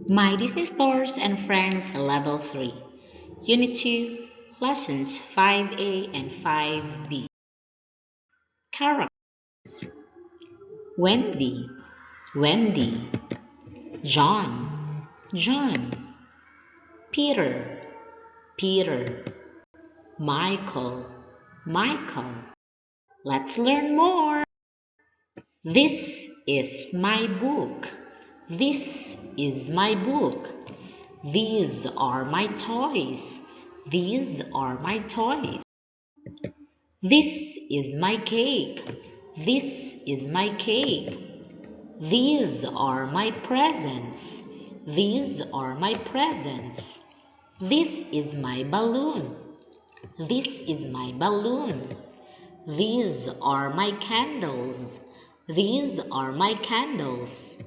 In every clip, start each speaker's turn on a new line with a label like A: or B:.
A: My Disney Stars and Friends Level 3, Unit 2, Lessons 5A and 5B. Character: Wendy, Wendy. John, John. Peter, Peter. Michael, Michael. Let's learn more. This is my book. This is my book. These are my toys. These are my toys. This is my cake. This is my cake. These are my presents. These are my presents. This is my balloon. This is my balloon. These are my candles. These are my candles.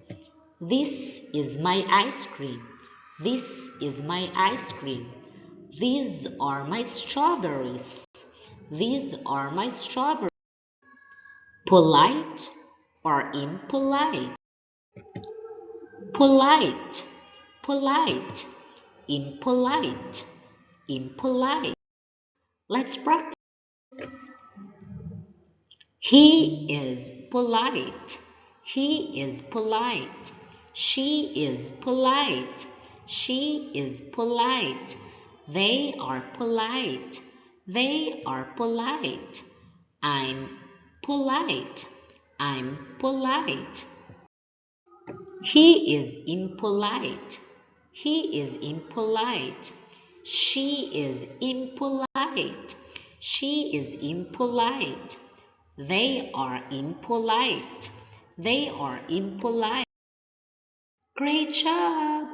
A: This is my ice cream. This is my ice cream. These are my strawberries. These are my strawberries. Polite or impolite? Polite, polite, impolite, impolite. Let's practice. He is polite. He is polite. She is polite. She is polite. They are polite. They are polite. I'm polite. I'm polite. He is impolite. He is impolite. She is impolite. She is impolite. They are impolite. They are impolite. Great job!